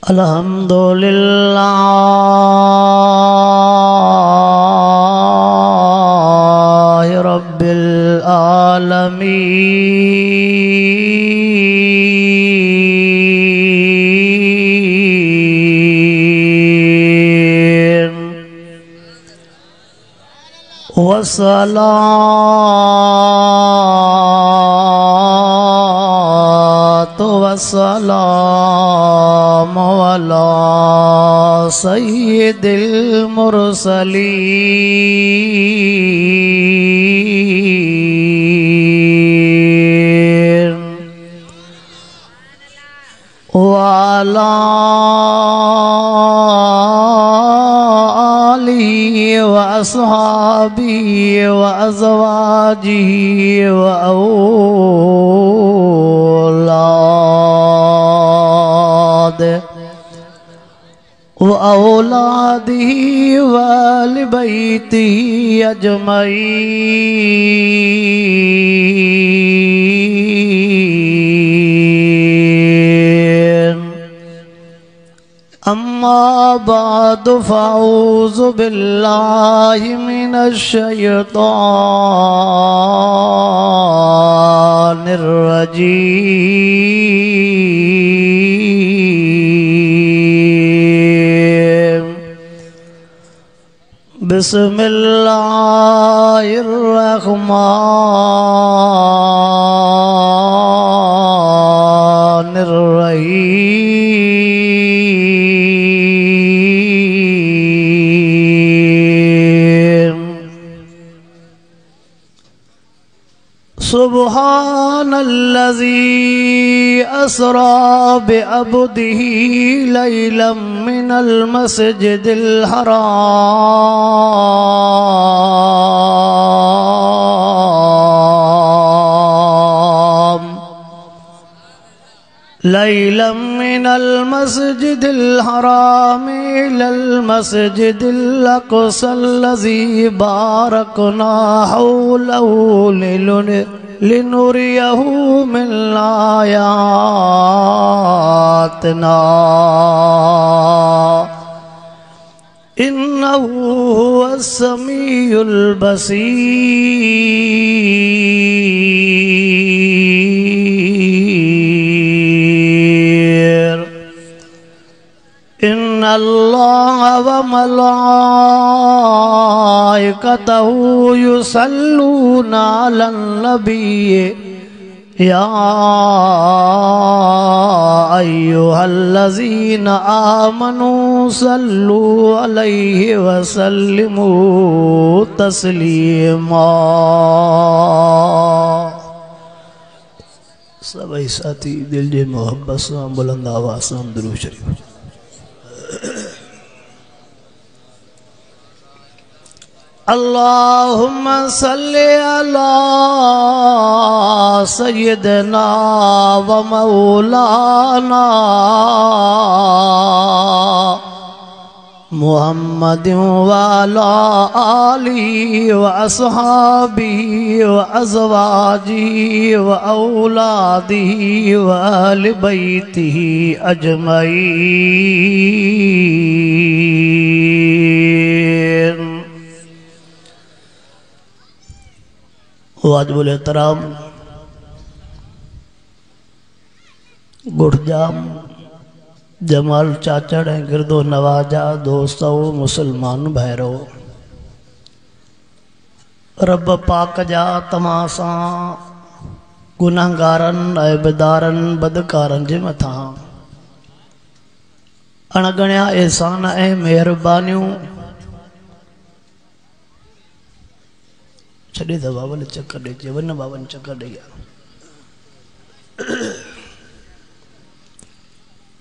अल्हम्दुलिल्लाह रब्बिल आलमीन वस्सलातु वस्सलामु अला सय्यिदिल मुरसलीन वाला आलिहि व अस्हाबिहि व अज़वाजिहि व औलादिही व अहले बैतिही अजमईन। अम्मा बाद फ़अऊज़ु बिल्लाहि मिनश शैतानिर रजीम। बिस्मिल्लाहिर रहमानिर रहीम। सुब्हानल्लज़ी अस्रा बिअब्दिही लैलन मिनल मस्जिदिल हराम लैलन मिनल मस्जिदिल हराम इलल मस्जिदिल अक़सल्लज़ी बारकना हौलहु लिनुरियहु मिन आयातिना इन्नहु हुवस समीउल बसीर। इन्नल्लाह व मलाइकतहु युसल्लूना अलन नबी या अय्युहल्लज़ीना आमनू सल्लू अलैहि व सल्लिमू तस्लीमा। सभी साथी दिल जे मोहब्बत से बुलंद आवाज़ से दुरूद शरीफ। अल्लाहुम्मा सल्लि अला सय्यिदना व मौलाना मुहम्मदिन व अला आलिहि व अस्हाबिहि व अज़वाजिहि व औलादिहि व अहले बैतिहि अजमईन। वाजिबुल एहतराम गुड़जाम जमाल चाचड़ ऐं गिरदो नवाजा दोस्तों मुसलमान भैरो रब पाक जा तमां सां गुनाहगारनि ऐबदारनि बदकारनि जे मथां अणगणिया एहसान ऐं महिरबानियूं छॾे त बाबल चकर ॾिजे वन बाबन चकर ॾेई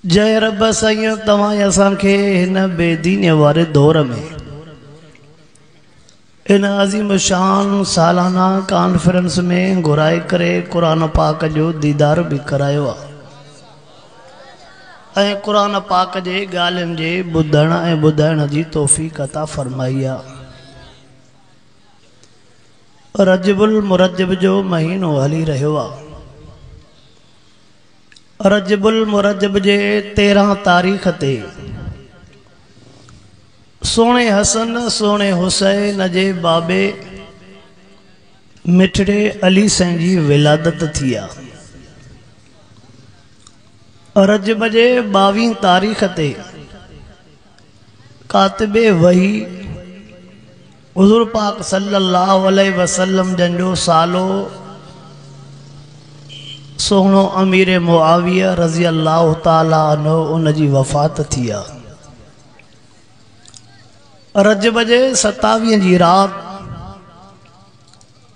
जय रब साईं तव्हां असांखे हिन बेदीन वारे दौर में इन अज़ीम शान सालाना कॉन्फ्रेंस में घुराए करे कुरान पाक जो दीदार भी करायो आहे ऐं कुरान पाक जे ॻाल्हियुनि जे ॿुधण ऐं ॿुधाइण जी तौफ़ीक़ अता फरमाई आहे। रजबुल मुरज्जब जो महीनो हली रहियो आहे। रजबुल मुरजब जे 13 तारीख़ ते सोने हसन सोने हुसैन जे बाबे मिठड़े अली साईं जी विलादत थी आहे। रजब जे 22 तारीख़ ते कातिबे वही हुज़ूर पाक सल्लल्लाहु अलैहि वसल्लम जंजो सालो सोहणो अमीर मुआविया रज़ी अल्लाह ताला अन्हु उन जी वफ़ात थी आहे। रजब जे 27 जी रात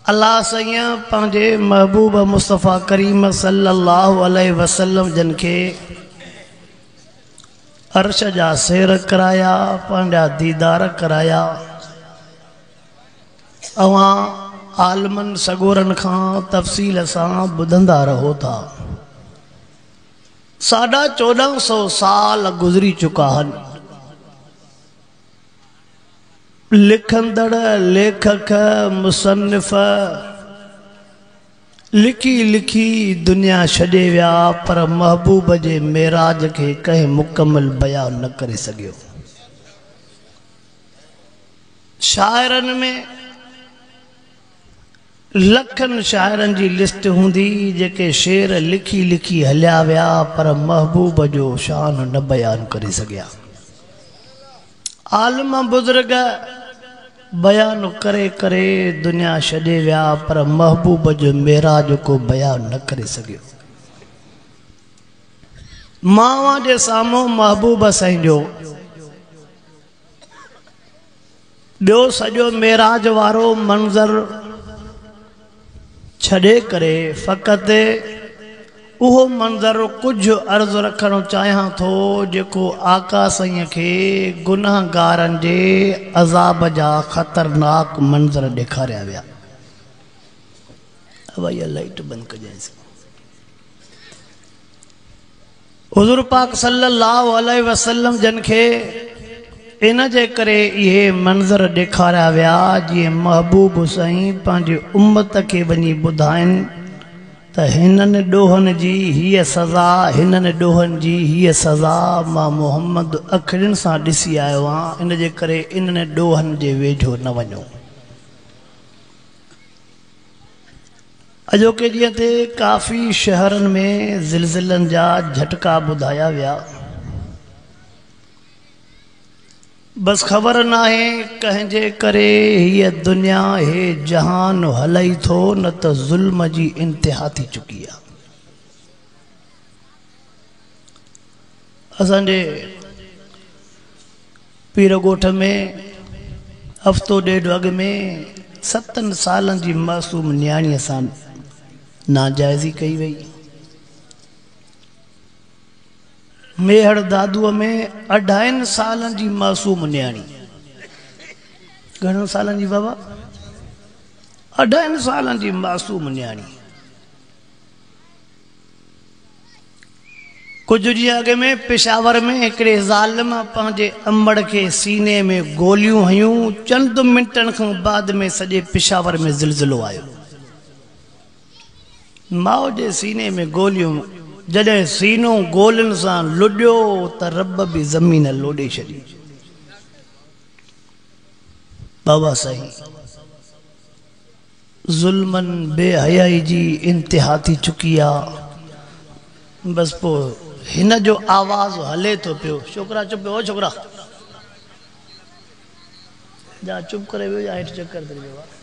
अल्लाह साईं पंहिंजे महबूब मुस्तफ़ा करीम सल्लल्लाहु अलैहि वसल्लम जन खे अर्श जा सैर कराया, पंहिंजा दीदार कराया। अवां आलमन सगोरन खां तफ़सील सां ॿुधंदा रहो था। 1450 साल गुज़री चुका आहिनि। लिखंदड़ लेखक मुसन्निफ़ लिखी लिखी दुनिया छॾे विया, पर महबूब जे मेराज खे कंहिं मुकमल बयान न करे सघियो। शाइरनि में लखनि शाइरनि जी लिस्ट हूंदी जेके शेर लिखी लिखी हलिया विया, पर महबूब जो शान न बयान करे सघिया। आलम बुज़ुर्ग बयान करे करे दुनिया छॾे विया, पर महबूब जो मेराज को बयान न करे सघियो। मावा जे साम्हूं महबूब साईं जो ॿियो सॼो मेराज वारो मंज़र छॾे करे फ़क़ति उहो मंज़र कुझु अर्ज़ रखणु चाहियां थो जेको आका साईं खे गुनाहगारनि जे अज़ाब जा ख़तरनाक मंज़र ॾेखारिया विया। भैया लाइट बंदि कजांइसि। हुज़ूर पाक सल्लल्लाहु अलैहि वसल्लम जन खे इन जे करे इहे मंज़र ॾेखारिया विया जीअं महबूब साईं पंहिंजी उम्मत खे वञी ॿुधाइनि त हिननि ॾोहनि जी हीअ सज़ा, हिननि ॾोहनि जी हीअ सज़ा मां मुहम्मद अखियुनि सां ॾिसी आयो आहियां। इन जे करे इन्हनि ॾोहनि जे वेझो न वञो। अॼोके ॾींहं ते काफ़ी शहरनि में ज़िलज़िलनि जा झटका ॿुधाया विया। बस ख़बर नाहे कंहिंजे करे हीअ दुनिया हे जहान हलई थो, न त ज़ुल्म जी इंतिहा थी चुकी आहे। असांजे पीरगोठ में हफ़्तो ॾेढ अॻु में 7 सालनि जी मासूम नियाणीअ सां नाजाइज़ी कई वई। मेहड़ दादूअ में 28 सालनि जी मासूम नियाणी। घणनि सालनि जी बाबा? 28 सालनि जी मासूम नियाणी। कुझु ॾींहं अॻु में पेशावर में हिकिड़े ज़ालिम पंहिंजे अमड़ खे सीने में गोलियूं हयूं। चंद मिंटनि खां बाद में सॼे पेशावर में ज़िलज़िलो आयो। माउ जे सीने में गोलियूं, जॾहिं सीनो गोलियुनि सां लुॾियो त रब बि ज़मीन लोॾे छॾी। बाबा साईं ज़ुल्मनि बेहयाई जी इंतिहा थी चुकी आहे। बस पोइ हिन जो आवाज़ हले थो पियो। छोकिरा चुप पियो, छोकिरा जा चुप करे वियो, हेठि चकर ते वियो आहे।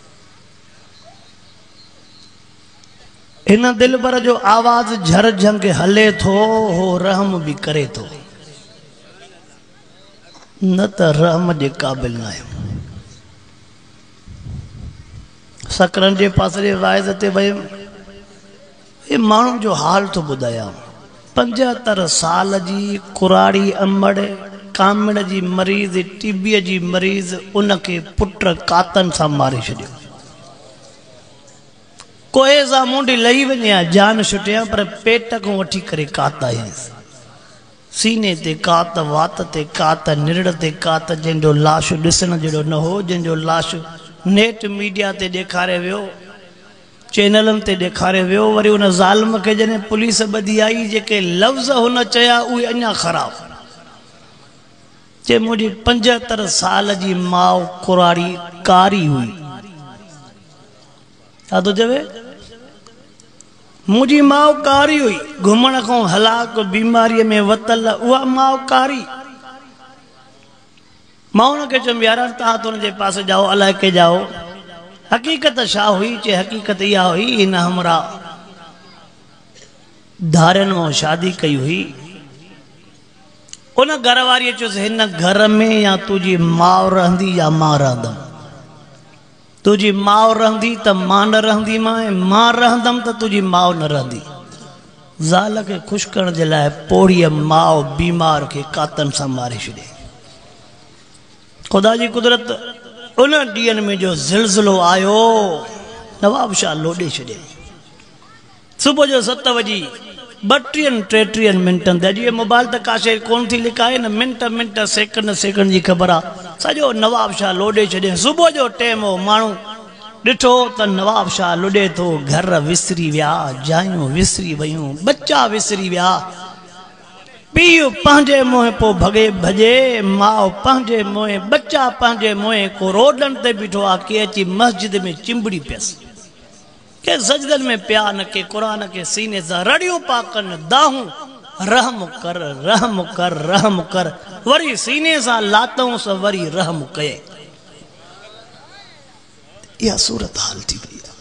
हिन दिलबर जो आवाज़ झर झंग हले थो, हो रहम भी करे थो, न त रहम जे क़ाबिल न आहे। सकरन जे पासे जे वाइज़ ते वयुमि। ये माण्हू जो हाल तो ॿुधायां। 75 साल जी कुराड़ी अमड़, कामिड़ जी मरीज़, टीबीअ जी मरीज़, उनखे पुट कातन सां मारे छॾियो। कोए सां मुंडी लही वञे आ, जान छुटिया, पर पेट को वठी करे कात आयसि। सीने ते कात, वात ते कात, निरड़ ते कात, जंहिंजो लाश ॾिसण जहिड़ो न हो, जंहिंजो लाश नेट मीडिया ते ॾेखारे वियो। चैनलनि ते ॾेखारे वियो। वरी उन ज़ालिम खे जॾहिं पुलिस ॿधी आई, जेके लफ़्ज़ हुन चया उहे अञा ख़राब। जे मुंहिंजी 75 साल जी माउ कुराड़ी कारी हुई। छा थो चवे? मुंहिंजी माउ कारी हुई, घुमण खां हलाक बीमारीअ में वतल उहा माउ कारी। मां हुनखे चयुमि यार तव्हां त हुनजे पासे जाओ, अलाए के जाओ। हक़ीक़त छा हुई? चए हक़ीक़त इहा हुई, हिन हमरा धारियुनि मां शादी कई हुई। उन घर वारीअ चयोसि हिन घर में या तुंहिंजी माउ रहंदी या मां रहंदमि। तुंहिंजी माउ रहंदी त मां न रहंदी, मां रहंदमि त तुंहिंजी माउ न रहंदी। ज़ाल खे ख़ुशि करण जे लाइ पोड़ीअ माउ बीमार खे कातनि सां मारे छॾे। ख़ुदा जी कुदरत, उन ॾींहंनि में जो ज़िलज़िलो आयो, नवाब शाह लोॾे छॾे। सुबुह जो 7 वॼी 32-33 मिंटनि ते। अॼु ये मोबाइल त का शइ कोन थी लिकाए न, मिंट सेकंड जी ख़बर आहे। सॼो नवाब शाह लोॾे छॾे। सुबुह जो टाइम हो, माण्हू ॾिठो त नवाब शाह लुॾे थो। घर विसरी विया, जायूं विसरी वियूं, बच्चा विसरी विया। पीउ पंहिंजे मुंहुं पोइ भॼे, माउ पंहिंजे मुंहुं, बच्चा पंहिंजे मुंहुं। को रोडनि ते बीठो आहे, के अची मस्जिद में चिंबड़ी पियसि, के सजदनि में पिया न, के क़ुरान खे सीने सां रड़ियूं पा कनि, दाहूं रहम कर रहम कर रहम कर। वरी सीने सां लातऊंसि, वरी रहम कये। इहा सूरत हाल थी वई आहे।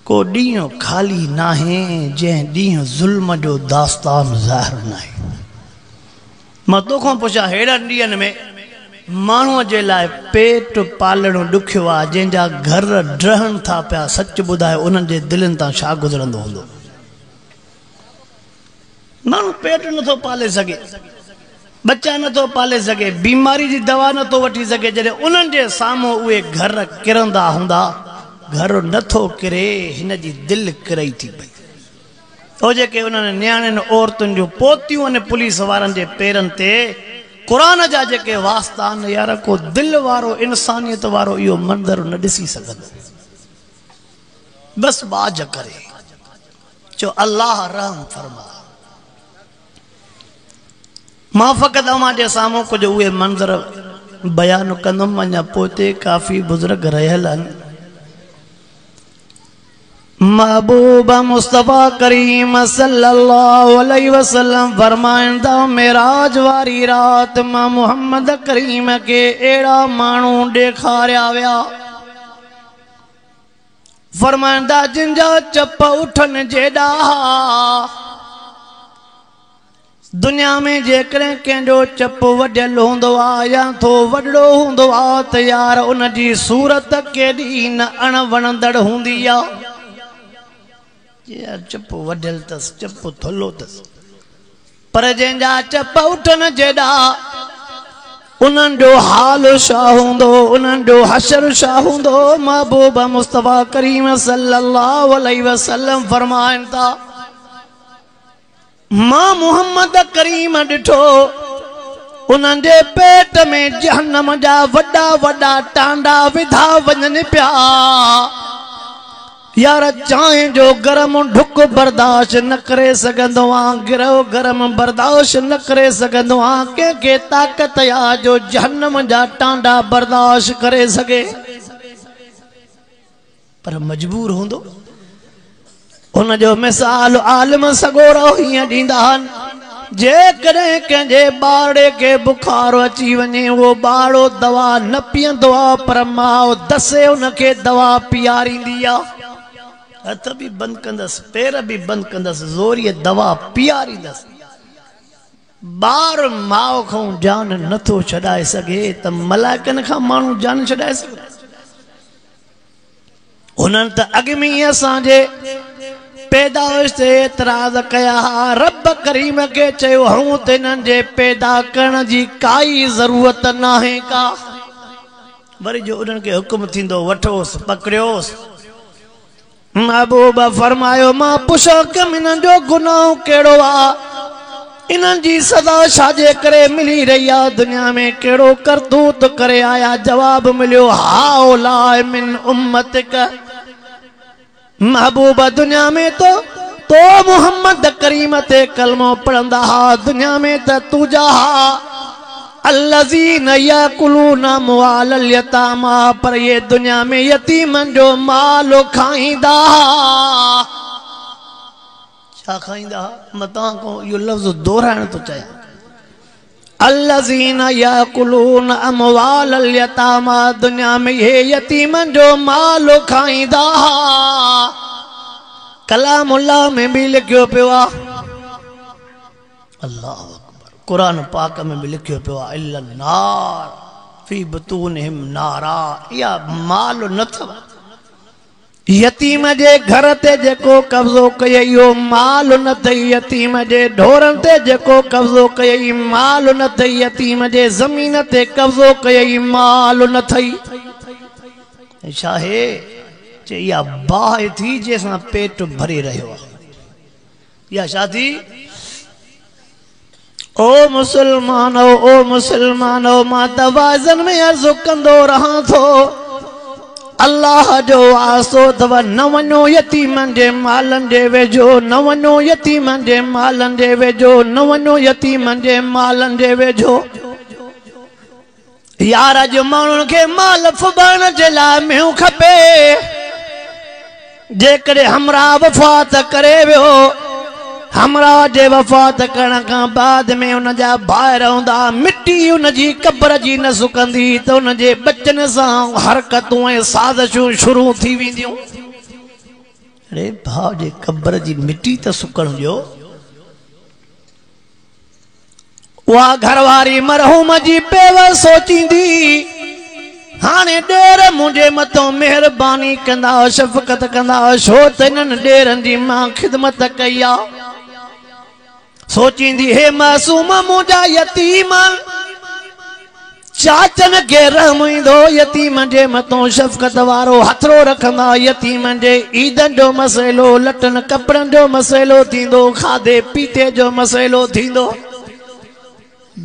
को ॾींहुं ख़ाली नाहे जंहिं ॾींहुं ज़ुल्म जो दास्तान ज़ाहिर नाहे। मां तोखां पुछां, हेड़नि ॾींहंनि में माण्हूअ जे लाइ पेट पालणो ॾुखियो आहे, जंहिंजा घर ड्रहनि था पिया, सच ॿुधाए उन्हनि जे दिलनि तां छा गुज़रंदो हूंदो? माण्हू पेट नथो पाले सघे, बच्चा नथो पाले सघे, बीमारी जी दवा नथो वठी सघे। जॾहिं उन्हनि जे साम्हूं उहे घर किरंदा हूंदा, घर नथो किरे, हिन जी दिलि किरई थी पई। उहो जेके उन्हनि नियाणियुनि औरतुनि जूं पोतियूं आहिनि पुलिस वारनि जे पेरनि ते, क़ुरान जा जेके वास्ता आहिनि, यार को दिलि वारो इंसानियत वारो इहो मंज़र न ॾिसी सघंदो। बसि बाज करे चो अल्लाह रहम फरमा। मां फ़क़ति अव्हां जे साम्हूं कुझु उहे मंज़र बयानु कंदुमि। अञा पोइ काफ़ी बुज़ुर्ग रहियल आहिनि। महबूब मुस्तफ़ा करीम सल्लल्लाहु अलैहि वसल्लम फरमाईंदा, मेराज वारी रात मां मुहम्मद करीम के अहिड़ा माण्हू ॾेखारिया विया, फरमाईंदा जिनजा चप उठनि जेॾा। दुनिया में जेकॾहिं कंहिंजो चप वढियल हूंदो आहे या थो वॾड़ो हूंदो आहे त यार उन जी सूरत केॾी न अणवणंदड़ हूंदी आहे। यार चप वढियल अथसि, चप थुल्हो अथसि, पर जंहिंजा चप उठनि जेॾा, उन्हनि जो हाल छा हूंदो, उन्हनि जो हशर छा हूंदो। महबूब मुस्तफ़ा करीम सल्लल्लाहु अलैहि वसल्लम फरमाइनि था, मां मुहम्मद करीम ॾिठो, उन्हनि जे पेट में जहन्नम जा वॾा वॾा टांडा विधा वञनि पिया। यार चांहि जो गरम ढुक बर्दाश्त न करे सघंदो आहियां, गिरो गरम बर्दाश्त न करे सघंदो आहियां। कंहिंखे ताक़त आहे जो जहन्नम जा टांडा बर्दाश्त करे सघे, पर मजबूर हूंदो। उन जो मिसाल आलिम सगोरो हीअं ॾींदा आहिनि, जेकॾहिं कंहिंजे ॿारड़े खे बुखार अची वञे, उहो ॿारड़ो दवा न पीअंदो आहे, पर माउ दसे उनखे दवा पीआरींदी आहे। हथ बि बंदि कंदसि, पेर बि बंदि कंदसि, ज़ोरीअ दवा पीआरींदसि। ॿार माउ खां जान नथो छॾाए सघे त मलाइकनि खां माण्हू जान छॾाए सघे? उन्हनि त अॻु में ई असांजे पैदाइश ते एतिराज़ कया, रब करीम खे चयो हूं त हिननि जे पैदा करण जी काई ज़रूरत नाहे का। वरी जो उन्हनि खे हुकुम थींदो वठोसि पकड़ियोसि। महबूब फरमायो, मां पुछो कम हिननि जो गुनाह कहिड़ो आहे, इन्हनि जी सज़ा छाजे करे मिली रही आहे, दुनिया में कहिड़ो करतूत करे आया? जवाब मिलियो, हाउलाए मिन उम्मतिक, महबूब दुनिया में तो मोहम्मद करीम ते कलमो पढ़ंदा हा दुनिया में त तुजा हा अल्लज़ीन याकुलून अमवालल यतामा पर ये दुनिया में यतीमन जो माल खाईंदा छा खाईंदा मता को यो लफ्ज़ दोहराइण तो चाहिए अल्लज़ीन याकुलून अमवालल यतामा दुनिया में ये यतीमन जो माल खाईंदा कलामुल्लाह में भी लिखियो पियो अल्लाह अकबर कुरान पाक में भी लिखियो पियो इल्ला नार फी बुतूनिहिम नारा या माल न थव यतीम जे घर ते जेको कब्ज़ो कयई यो माल न थई यतीम जे ढोरन ते जेको कब्ज़ो कयई माल न थई यतीम जे ज़मीन ते कब्ज़ो कयई माल न थई छा है या बाह थी जैसा पेट भरी रहो या शादी ओ मुसलमानो मां तवाज़न में अर्ज़ कंदो रहा थो अल्लाह जो वास्तो तव न वञो यतीमन जे मालन जे वेझो न वञो यतीमन जे मालन जे वेझो न वञो यतीमन जे मालन जे वेझो यार जो माण्हुनि खे माल फुबण जे लाइ मेहूं खपे जेकॾहिं हमरा वफ़ात करे वियो हमरा जे वफ़ात करण खां बाद में उन जा भाउ रहंदा मिट्टी उन जी क़ब्र जी न सुकंदी त उन जे बचन सां हरकतूं ऐं साज़िशूं शुरू थी वेंदियूं अरे भाउ जे क़ब्र जी मिट्टी त सुकण ॾियो उहा घरवारी मरहूम जी पेव सोचींदी हाने ॾेर मुंहिंजे मथां महिरबानी कंदा शफ़क़त कंदा छो त इन्हनि ॾेरनि जी मां ख़िदमत कई आहे सोचींदी हे मासूम मुंहिंजा यतीम चाचन खे रहम ईंदो यतीम जे मथां शफ़क़त वारो हथरो रखंदा यतीम जे ईदनि जो मसइलो लटनि कपिड़नि जो मसइलो थींदो खाधे पीते जो मसइलो थींदो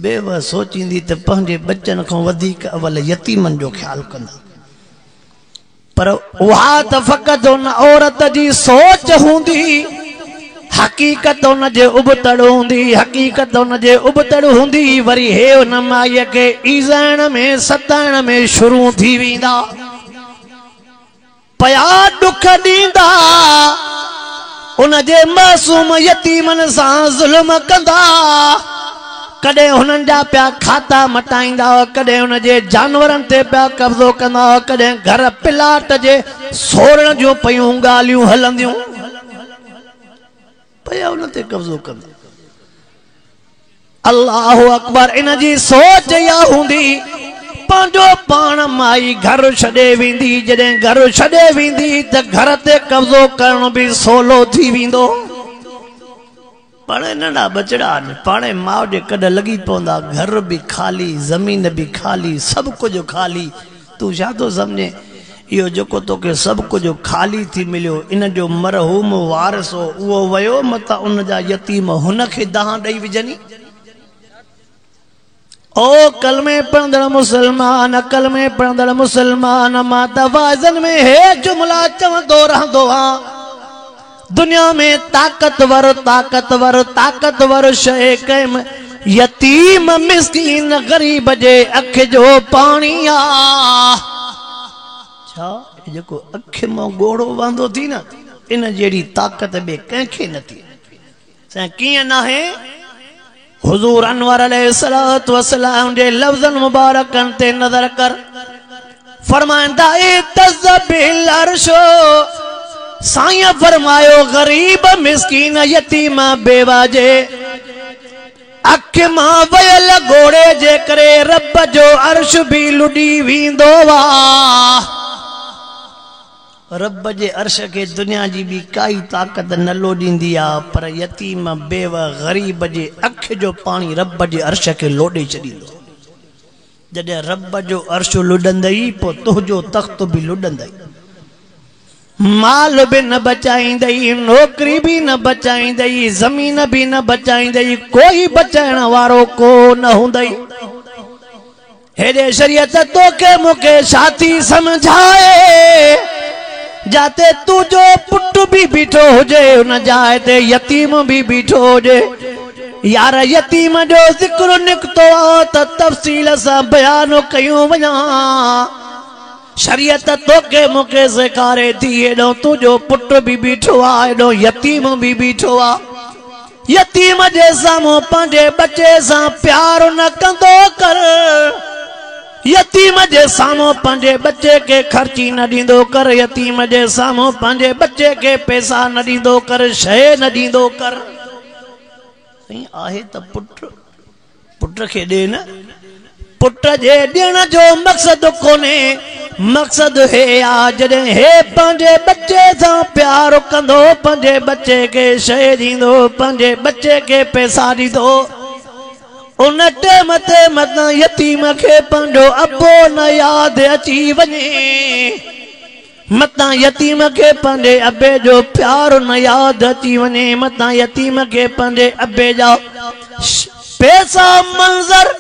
बेव सोचींदी त पंहिंजे बच्चन खां वधीक अवल यतीमन जो ख्याल कंदा पर उहा त फ़क़ति उन औरत जी सोच हूंदी हक़ीक़त उन जे उबतड़ हूंदी हक़ीक़त उन जे उबतड़ हूंदी वरी हे उन माईअ खे ईज़ाइण में सताइण में शुरू थी वेंदा पया ॾुख ॾींदा उन जे मासूम यतीमन सां ज़ुल्म कंदा कॾहिं हुननि जा पिया खाता मटाईंदा कॾहिं हुन जे जानवरनि ते पिया कब्ज़ो कंदा कॾहिं घर प्लाट जे सोरण जूं पयूं ॻाल्हियूं हलंदियूं पिया हुन ते कब्ज़ो कंदा अल्लाहु अकबर इन जी सोच इहा हूंदी पंहिंजो पाण माई घर छॾे वेंदी जॾहिं घर छॾे वेंदी त घर ते कब्ज़ो करण बि सवलो थी वेंदो पाणे नंढा बचड़ा पाणे माउ जे कॾ लॻी पवंदा घर बि खाली ज़मीन बि खाली सभु कुझु खाली तूं छा थो सम्झे इहो जेको तोखे सभु कुझु खाली थी मिलियो इन जो मरहूम वारिस हो उहो वियो मतां उन जा यतीम हुनखे दाह ॾेई विझनि ओ कलमे पढ़ंदड़ मुसलमान कलमे पढ़ंदड़ मुसलमान मां तवाज़न में हे जुमला चवंदो रहंदो आहियां दुनिया में ताकतवर शइ कंहिं यतीम मिस्कीन गरीब जे अख जो पाणी छा जेको अख मां ॻोढ़ो वांदो थी न इन जहिड़ी ताक़त ॿिए कंहिंखे न थी साईं कीअं न आहे हुज़ूर अनवर अलैहिस्सलातु वस्सलाम जे लफ़्ज़नि मुबारकनि ते नज़र कर फरमाईंदा इतज़बिल अर्शो साईं फरमायो गरीब मिस्कीन यतीम बेवा जे अख मां वयल घोड़े जे करे रब जो अर्श भी लुडी वेंदो आहे रब जे अर्श के दुनिया जी भी काई ताकत न लोडींदी आहे पर यतीम बेव गरीब जे अख जो पानी रब जे अर्श के लोडे छॾींदो जॾहिं रब जो अर्श लुडंदई पोइ तुंहिंजो तख़्त भी लुडंदई माल भी न बचाईंदई नौकरी भी न बचाईंदई जमीन भी न बचाईंदई कोई बचाइण वारो को न हूंदई हेॾे शरीयत तोखे मूंखे छा थी समझाए जाते तुझो पुट भी बीठो हुजे उन जाए ते यतीम भी बीठो हुजे यार यतीम जो ज़िक्र निकतो त तफ़सील सां बयान कयूं वञा शरीयत तोखे मूंखे सेखारे थी एॾो तुझो पुट भी बीठो आहे एॾो यतीम भी बीठो आहे यतीम जे साम्हूं पंहिंजे बचे सां प्यार न कंदो कर यतीम जे साम्हूं पंहिंजे बचे के खर्ची न ॾींदो कर यतीम जे साम्हूं पंहिंजे बचे के पैसा न ॾींदो कर शइ न ॾींदो कर आहे त पुट खे ॾे न पुट जे ॾियण जो मक़सद कोन्हे मक़सद हे आ जॾहिं हे पंहिंजे बचे सां प्यार कंदो पंहिंजे बचे के शइ ॾींदो पंहिंजे बचे के पैसा ॾींदो उन टाइम ते मतां यतीम खे पंहिंजो अबो न यादि अची वञे मतां यतीम खे पंहिंजे अबे जो प्यार न यादि अची वञे मतां यतीम खे पंहिंजे अबे जा पैसा मंज़र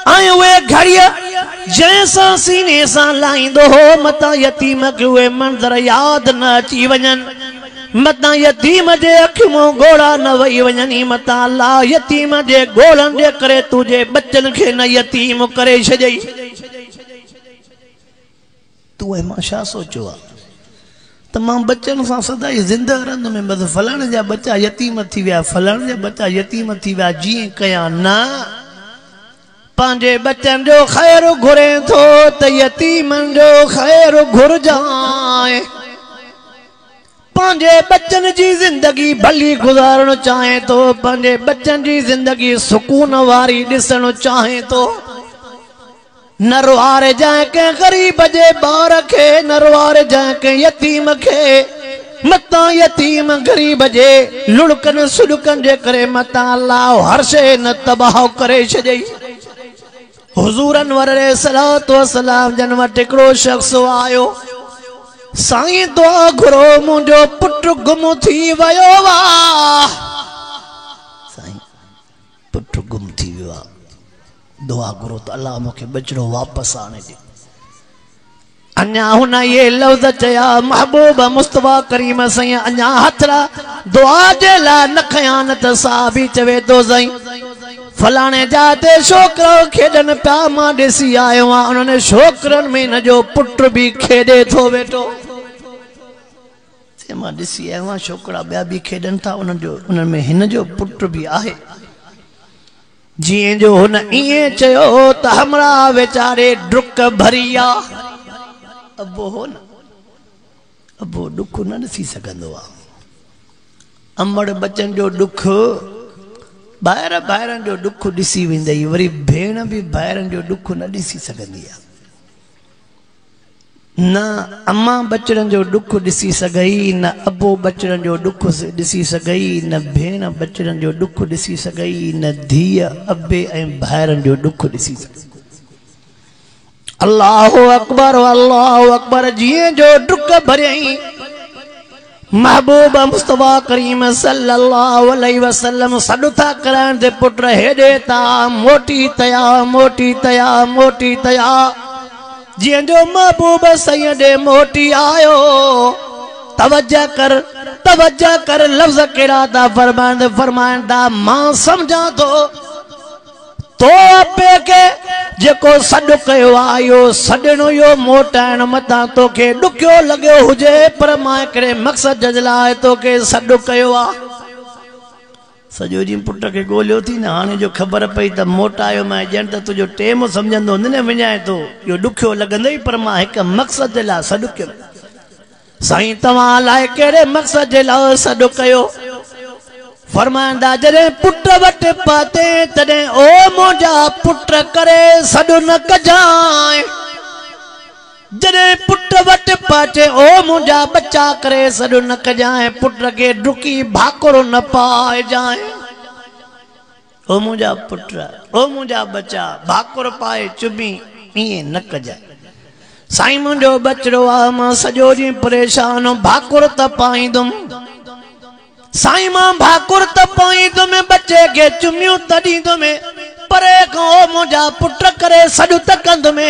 ऐं उहे घड़ीअ जंहिंसां सीने सां लाहींदो हो मतां यतीम खे उहे मंज़र यादि न अची वञनि मतां यतीम जे अखि मां गोड़ा न वही वञनि मतां अल्लाह यतीम जे गोड़नि जे करे तुंहिंजे बचनि खे न यतीम करे छॾई तूं मां छा सोचियो आहे त मां बचनि सां सदाई ज़िंदह रहंदुमि बसि फलाणे जा बचा यतीम थी विया फलाणे जा बचा यतीम थी विया जीअं कयां न पंहिंजे बचनि जो ख़ैर घुरे थो त यतीमनि जो ख़ैर घुरजाए पंहिंजे बचनि जी ज़िंदगी भली गुज़ारणु चाहे थो पंहिंजे बचनि जी ज़िंदगी सुकून वारी ॾिसणु चाहे थो न रुआरे जाए के गरीब जे ॿार खे न रुआरे जाए के यतीम खे मतां यतीम गरीब जे लुड़कनि सुड़कनि जे करे मतां अल्लाह हर शइ न तबाह करे छॾई हुज़ूर अनवर अलैहिस्सलातु वस्सलाम जन वटि हिकिड़ो शख़्स आयो साईं दुआ घुरो मुंहिंजो पुटु गुम थी वियो आहे साईं पुटु गुम थी वियो आहे दुआ घुरो त अल्लाह मूंखे बचड़ो वापसि आणे ॾे अञा हुन ये लफ़्ज़ चया महबूब मुस्तफा करीम साईं अञा हथड़ा दुआ जे लाइ न खयां न त साहबी चवे थो साईं फलाणे जाते छोकिरा खेॾनि पिया मां ॾिसी आयो आहियां उन्हनि छोकिरनि में हिन जो पुट बि खेॾे थो वेठो मां ॾिसी आयो आहियां छोकिरा ॿिया बि खेॾनि था उन्हनि में हिन जो पुट बि आहे जीअं जो हुन ईअं चयो त हमरा वीचारे डुक भरी आहे अबो हो न अबो ॾुख न ॾिसी सघंदो आहे अमड़ बचनि जो ॾुख ॿाहिरनि जो ॾुख ॾिसी वेंदई वरी भेण बि ॿाहिरनि जो ॾुख न ॾिसी सघंदी आहे न अम्मा बचड़नि जो ॾुख ॾिसी सघई न अबो बचड़नि जो ॾुख ॾिसी सघई न भेण बचड़नि जो ॾुख ॾिसी सघई न धीअ अबे ऐं ॿाहिरनि जो ॾुख ॾिसी सघई अल्लाहु अकबर जीअं जो ॾुख भरियई महबूब मुस्तफा करीम सल्लल्लाहु अलैहि वसल्लम सॾु था कराइण ते पुट हेॾे ता मोटी तया जीअं जो महबूब सईं ॾे मोटी आयो तवज्जो कर लफ़्ज़ कहिड़ा था फरमाइनि था मां सम्झां थो तो पे के जेको सॾु कयो आहे इहो सॾणो इहो मोटाइण मथां तोखे ॾुखियो लॻियो हुजे पर मां हिकिड़े मक़सद जे लाइ तोखे सॾु कयो आहे सॼो ॾींहुं पुट खे ॻोल्हियो थी न हाणे जो ख़बर पई त मोटायो मां ॼण त तुंहिंजो टेम सम्झंदो न विञाए थो इहो ॾुखियो लॻंदई पर मां हिकु मक़सद जे लाइ सॾु कयो साईं तव्हां लाइ कहिड़े मक़सद जे लाइ सॾु कयो फरमाईंदा जॾहिं पुट वटि पाते तॾहिं ओ मुंहिंजा पुट करे सॾु न कजांइ जॾहिं पुट वटि पाचे ओ मुंहिंजा बच्चा करे सॾु न कजांइ पुट खे डुकी भाकुर न पाइजांइ ओ मुंहिंजा पुट ओ मुंहिंजा बच्चा भाकुर पाए चुभी ईअं न कजांइ साईं मुंहिंजो बचड़ो आहे मां सॼो ॾींहुं परेशान भाकुर त पाईंदुमि साईं मां भाकुर त पाईंदुमि बच्चे खे चुमियूं त ॾींदुमि परे खां ओ मुंहिंजा पुट करे सॾु त कंदुमि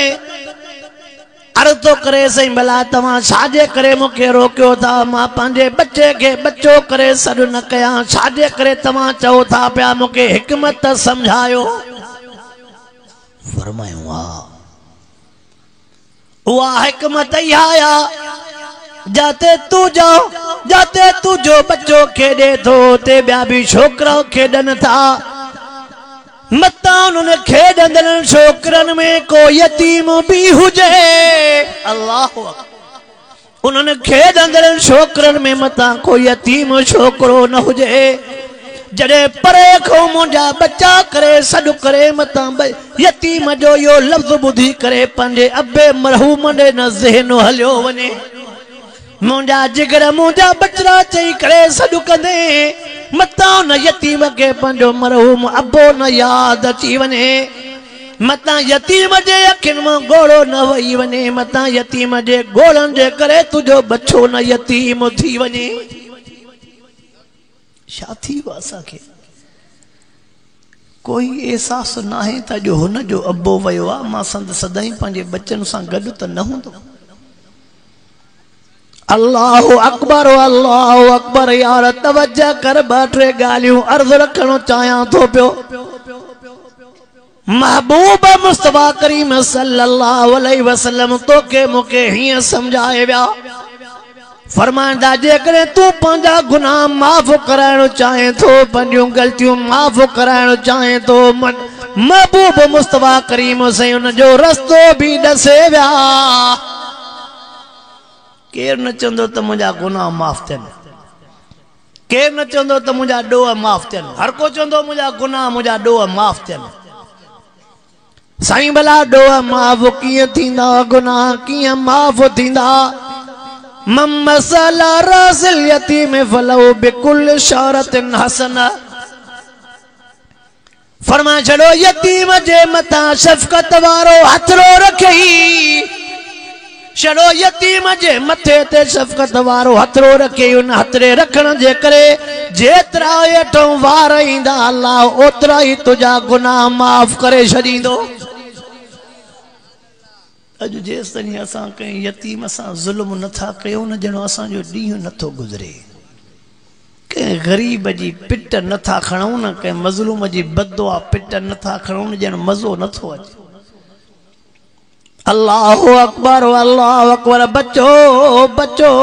अर्ज़ तो करे सही भला तव्हां छाजे करे मूंखे रोकियो था मां पंहिंजे बच्चे खे बच्चो करे सॾु न कयां छाजे करे तव्हां चओ था पिया मूंखे हिकमत सम्झायो फरमायूं उहा हिकमत इहा जाते तू जो बच्चो खेॾे थो ते ॿिया बि छोकिरा खेॾनि था मता उन्होंने खेॾंदड़ छोकरनि में को यतीम भी हुजे अल्लाह उन्होंने खेॾंदड़ छोकरनि में मता को यतीम छोकरो न हुजे जड़े परे खो मुंहिंजा बच्चा करे सॾु करे मता यतीम जो यो लफ़्ज़ ॿुधी करे पंहिंजे अबे मरहूम ॾे न ज़हन हलियो वञे मुंहिंजा जिगर मुंहिंजा बचड़ा चई करे सॾु कंदे मता न यतीम के पंहिंजो मरहूम अबो न याद अची वञे मता यतीम जे अखियुनि मां गोड़ो न वही वञे मता यतीम जे गोड़नि जे करे तुंहिंजो बच्चो न यतीम थी वञे छा थी वियो असांखे कोई एहसास न आहे त जो हुन जो अबो वियो आहे मां सदाईं पंहिंजे बच्चनि सां गॾु त न हूंदो अल्लाहु अकबर यार तवज्जो कर ॿ टे ॻाल्हियूं अर्ज़ रखणो चाहियां थो पियो महबूब मुस्तफा करीम सल्लल्लाहु अलैहि वसल्लम तोखे मूंखे हीअं सम्झाए विया फरमाईंदा जेकॾहिं तूं पंहिंजा गुनाह माफ़ कराइणु चाहे थो पंहिंजूं ग़लतियूं माफ़ कराइणु चाहे थो महबूब मुस्तफा करीम साईं उन जो रस्तो बि ॾसे विया केर न चंदो त मुंहिंजा गुनाह माफ़ थियनि केर न चंदो त मुंहिंजा ॾोह माफ़ थियनि हर को चंदो मुंहिंजा गुनाह मुंहिंजा ॾोह माफ़ थियनि साईं भला ॾोह माफ़ कीअं थींदा गुनाह कीअं माफ़ थींदा ममसला रसिल यतीम फलहु बिकुल शरतिन हसना फरमाए छॾो यतीम जे मथां शफ़क़त वारो हथड़ो रखई छड़ो यतीम जे मथे ते शफ़क़त वारो हथड़ो रखे उन हथड़े रखण जे करे जेतिरा हेठों वार ईंदा अल्लाह ओतिरा ई तुंहिंजा गुनाह माफ़ करे छॾींदो अॼु जेसि ताईं असां कंहिं यतीम सां ज़ुल्म नथा कयूं न ॼणो असांजो ॾींहुं नथो गुज़रे कंहिं ग़रीब जी पिट नथा खणूं न कंहिं मज़लूम जी बददुआ पिट नथा खणूं न ॼण मज़ो नथो अचे अल्लाहु अकबर बचो बचो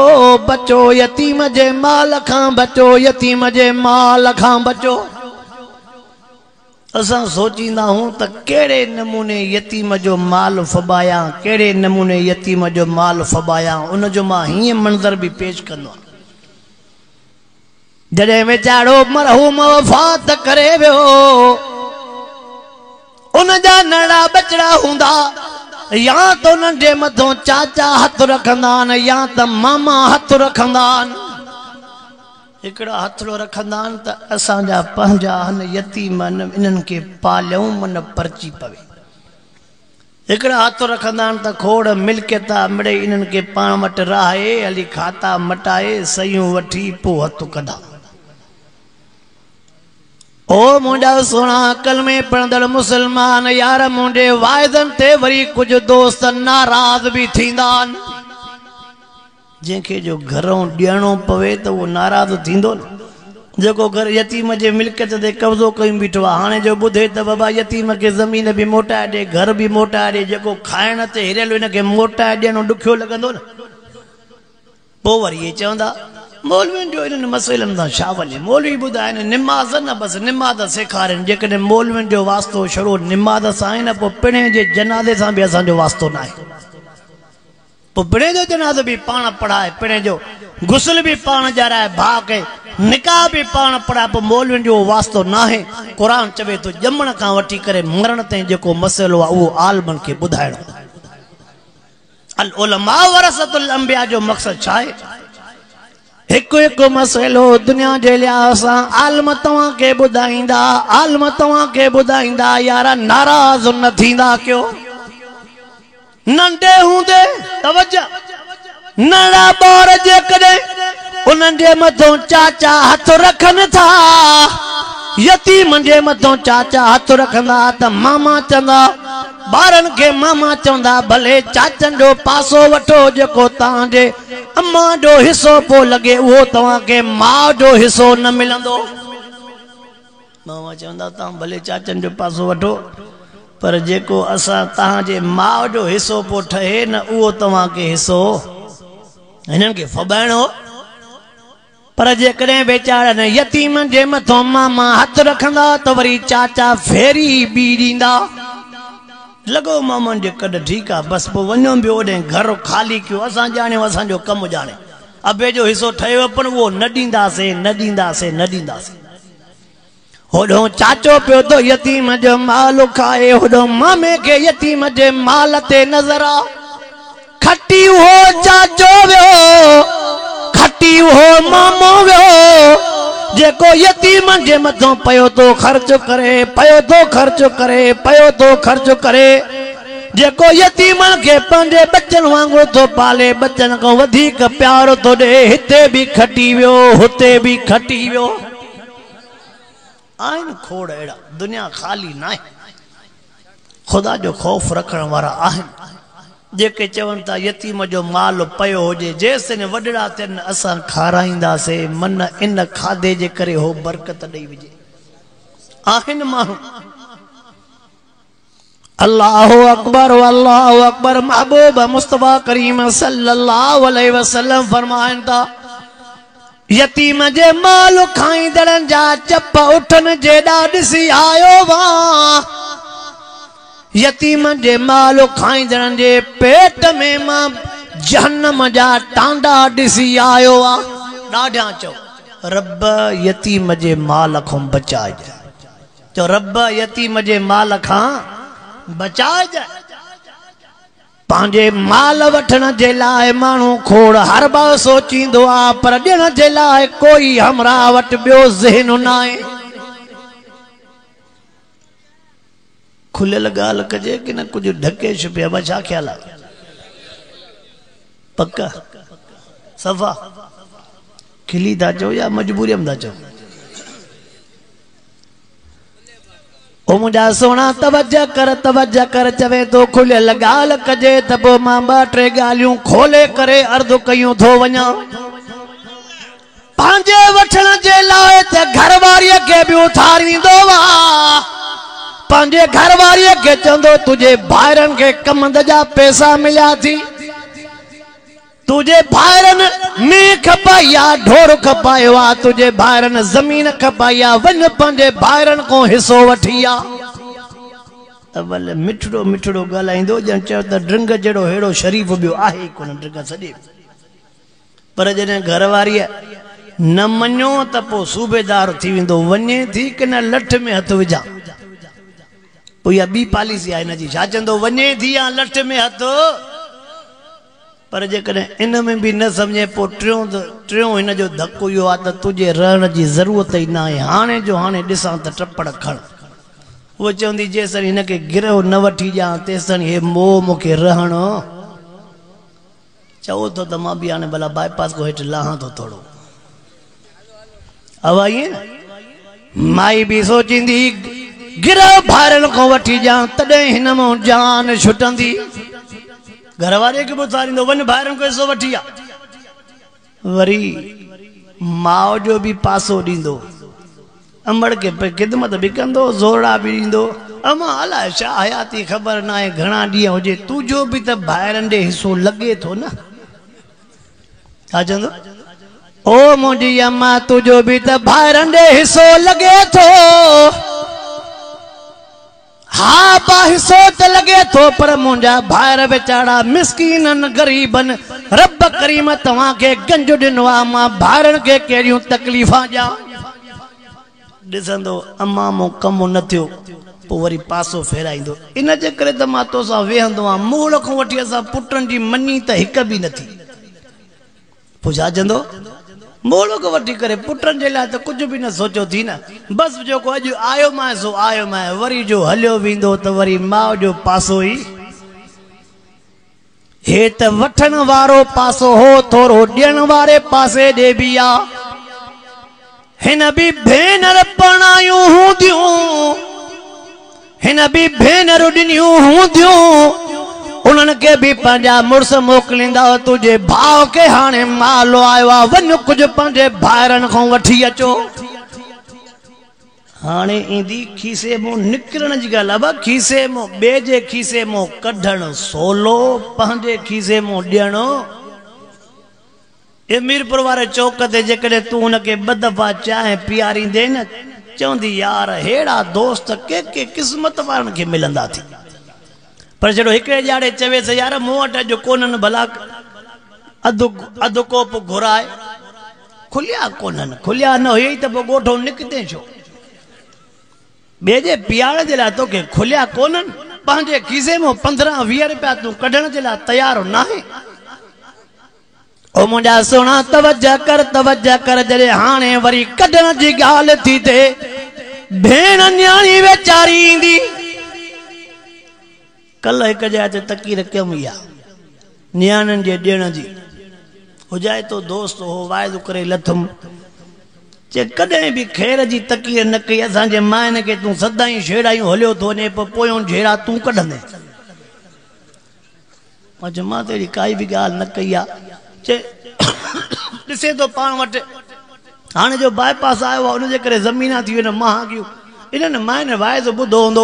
बचो यतीम जे माल खां बचो यतीम जे माल खां बचो असां सोचींदा हूं त कहिड़े नमूने यतीम जो माल फबाया कहिड़े नमूने यतीम जो माल फबाया उन जो मां हीअं मंज़र बि पेश कंदो जॾहिं वीचारो मरहूम वफ़ात करे वियो उन जा नंढा बचड़ा हूंदा या तो उन्हनि जे मथां चाचा हथ रखंदा आहिनि या त मामा हथ रखंदा आहिनि हिकिड़ा हथड़ो रखंदा आहिनि त असांजा पंहिंजा यतीम इन्हनि खे पालियूं मन परची पवे हिकिड़ा हथ रखंदा आहिनि त खोड़ मिल्कियत मिड़े इन्हनि खे पाण वटि रहाए हली खाता मटाए सयूं वठी पोइ हथ कंदा ओ मुंहिंजा सोना अकल में पढ़ंदड़ मुसलमान यार मुंहिंजे वाइदनि ते वरी कुझु दोस्त नाराज़ बि थींदा आहिनि जंहिंखे जो घरों ॾियणो पवे त उहो नाराज़ थींदो न जेको घर यतीम जे मिल्कियत ते कब्ज़ो कयूं बीठो आहे हाणे जो ॿुधे त बाबा यतीम खे ज़मीन बि मोटाए ॾे घर बि मोटाए ॾे जेको खाइण ते हिरियल हिनखे मोटाए ॾियणो ॾुखियो लॻंदो न पोइ वरी इहे चवंदा मौलवियुनि जो इन्हनि मसइलनि सां छा वञे मौलवी ॿुधाइनि निमाज़ न बसि निमाज़ सेखारनि जेकॾहिं मौलवियुनि जो वास्तो छड़ो निमाज़ सां आहे न पोइ पिणे जे जनाज़े सां बि असांजो वास्तो न आहे पोइ पिणे जो जनाज़ो बि पाण पढ़ाए पिणे जो गुस्ल बि पाण ॼाराए भाउ खे निकाह बि पाण पढ़ाए पोइ मौलवियुनि जो वास्तो न आहे क़ुर चवे थो ॼमण खां वठी करे मरण ताईं जेको मसइलो आहे उहो आलमनि खे ॿुधाइणो अल उलमा वरसतुल अंबिया जो मक़सदु छा आहे हिकु हिकु मसइलो दुनिया जे लिहाज़ सां आलम तव्हांखे ॿुधाईंदा यार नाराज़ न थींदा कयो नंढे हूंदे तवज्जो नंढा ॿार जेकॾहिं उन्हनि जे मथां चाचा हथ रखनि था यतीम जे मथां चाचा हथ रखंदा त मामा चवंदा बारन के मामा चौंदा भले चाचन जो पासो वठो जेको तांजे अम्मा जो हिस्सो पो लगे वो तवा के मां जो हिस्सो न मिलंदो मामा चौंदा ता भले चाचन जो पासो वठो पर जेको असा तांजे मां जो हिस्सो पो ठहे न वो तवा के हिस्सो हिनन के फबाणो पर जे कदे बेचारा ने यतीम जे मथो मामा हाथ रखंदा तो वरी चाचा फेरी बी दींदा लगो मामन जे कद ठीक आ बस पो वणो बियो ओडे घर खाली क्यों असा जाने असा जो कम जाने अबे जो हिस्सो ठयो पण वो न दींदासे होडो चाचो पियो तो यतीम जो माल खाए होडो मामे के यतीम जे माल ते नजर आ खटी हो चाचो वियो खटी हो मामो वियो जेको यतीम जे मथो पयो तो खर्च करे जेको यतीम के पंजे बच्चन वांगुर तो पाले बच्चन को वधिक प्यार तो दे हिते भी खटी वियो हुते भी खटी वियो आइन खोड़ एड़ा दुनिया खाली ना है खुदा जो खौफ रखण वारा आहिन जेके चवन था यतीम जो माल पयो होजे जेस ने वडड़ा थियन असा खाराइंदा से मन इन खादे जे करे हो बरकत दई विजे आहिन मानू अल्लाहु अकबर महबूब मुस्तफा करीम सल्लल्लाहु अलैहि वसल्लम फरमाइन था यतीम जे माल खाईंदड़न जा चप उठन जेड़ा दिसी आयो वा यतीम जे माल खाईंदड़न जे पेट में मां जहन्नम जा टांडा दिसी आयो आ ॾाढा चो रब यतीम जे माल खां बचाए तो रब यतीम जे माल खां बचाए पांजे माल वठण जे लाए मानू खोड़ हर बार सोचींदो आ पर ॾियण जे लाए कोई हमरा वट बियो ज़हन न आहे खुलियल गाल कजे कि न कुछ ढके छुपे अब छा ख्याल आहे पक्का सफा खिली था चो या मजबूरी में था चो ओ मुझा सोना तवज्जो कर चवे तो खुलियल गाल कजे त पो मां ॿ टे गालियूं खोले करे अर्ज़ कयूं थो वञा पंहिंजे वठण जे लाइ त घरवारीअ खे बि उथारींदो वा पंहिंजे घरवारीअ खे चवंदो तुझे भाइरनि खे कमंद जा पैसा मिलिया थी तुझे भाइरनि मींहुं खपाई आ ढोर खपायो आ तुझे भाइरनि ज़मीन खपाई आ वञ पंहिंजे भाइरनि खां हिसो वठी आ अवल मिठड़ो मिठड़ो ॻाल्हाईंदो ॼण चयो त ड्रिंग जहिड़ो हेड़ो शरीफ़ ॿियो आहे ई कोन ड्रिंग सॼे पर जॾहिं घरवारीअ न मञो त पोइ सूबेदार थी वेंदो वञे थी की न लठ में हथ विझां पोइ इहा ॿी पॉलिसी आहे हिनजी छा चवंदो वञे थी या लठ में हथ पर जेकॾहिं इन में भी न समझे पोइ टियों हिन जो धक्को इहो आहे त तुंहिंजे रहण जी ज़रूरत ई न आहे हाणे जो हाणे ॾिसां त टपड़ खण उहो चवंदी जेसि हिनखे गिरहो न वठी ॾियां तेसि हे मोह मूंखे रहणो चओ थो त मां बि हाणे भला बाईपास को हेठि लहां थो थोरो हवा ईअं माई बि सोचींदी गिरह भाइरनि खां वठी ॾियां तॾहिं हिन मां जान छुटंदी घरवारे खे बि उथारींदो वञ भाइरनि खां हिसो वठी आ वरी माउ जो बि पासो ॾींदो अंबड़ के ख़िदमत बि कंदो ज़ोरड़ा बि ॾींदो अमा अलाए छा हयाती ख़बर न आहे घणा ॾींहं हुजे तुंहिंजो बि त भाइरनि ॾे हिसो लॻे थो न छा चवंदो ओ मुंहिंजी अम्मा तुंहिंजो बि त भाइरनि ॾे हिसो लॻे थो हा बा हिसो त लॻे थो पर मुंहिंजा भाइर वेचारा मिसकीननि ग़रीबनि रब करीम तव्हांखे गंज ॾिनो आहे मां भाइरनि खे कहिड़ियूं तकलीफ़ां ॾियां ॾिसंदो अम्मा मूं कमु न थियो पोइ वरी पासो फेराईंदो इन जे करे त मां तोसां वेहंदो आहियां मूड़ खां वठी असां पुटनि जी मञी त हिक बि न थी पोइ छा चवंदो मोड़ खां वठी करे पुटनि जे लाइ त कुझु बि न सोचियो थी न बसि जेको अॼु आयो मां सो आयो मां वरी जो हलियो वेंदो त वरी माउ जो पासो ई हे त वठण वारो पासो हो थोरो ॾियण वारे पासे ॾे बि आ हिन बि भेनर पणायूं हूंदियूं हिन भी भेनरूं ॾिनियूं हूंदियूं उन्हनि के भी पंहिंजा मुड़स मोकिलींदा तुंहिंजे भाउ के हाणे मालो आयो आहे वञ कुझु पंहिंजे भाइरनि खां वठी अचो हाणे ईंदी खीसे मां निकिरण जी ॻाल्हि आहे खीसे मां ॿिए जे खीसे मां कढणु सोलो पंहिंजे खीसे मां ॾियणो मीरपुर वारे चौक ते जेकॾहिं तूं हुनखे ॿ दफ़ा चांहि पीआरींदे न चवंदी यार हेड़ा दोस्त के क़िस्मत वारनि खे मिलंदा थी पर जॾहिं हिकिड़े ॼाणे चवेसि यार मूं वटि अॼु कोन्हनि भला अधु कोप घुराए खुलिया कोन्हनि खुलिया न हुई त पोइ ॻोठो निकिते छो ॿिए जे पीआरण जे लाइ तोखे खुलिया कोन्हनि पंहिंजे खीसे मां 15-20 रुपया तूं कढण जे लाइ तयारु न आहे ओ मुंहिंजा सोना तवज्जो कर जॾहिं हाणे वरी कढण जी ॻाल्हि थी थिए भेण न्याणी वेचारी ईंदी कल हिकु जाइ ते तकीर कयमि इहा न्याणियुनि जे ॾियण जी हुजाए तो दोस्त हो वाइदो करे लथुमि चे कॾहिं बि ख़ैर जी तकीर न कई असांजे माइनि खे तूं सदाईं छेड़ायूं हलियो थो वञे पोयों छेड़ा तूं कढंदे मां त अहिड़ी काई बि ॻाल्हि न कई आहे चे ॾिसे थो पाण वटि हाणे जो बाईपास आयो आहे उनजे करे ज़मीना थी वञनि महांगियूं इन्हनि माइनि वाइदो ॿुधो हूंदो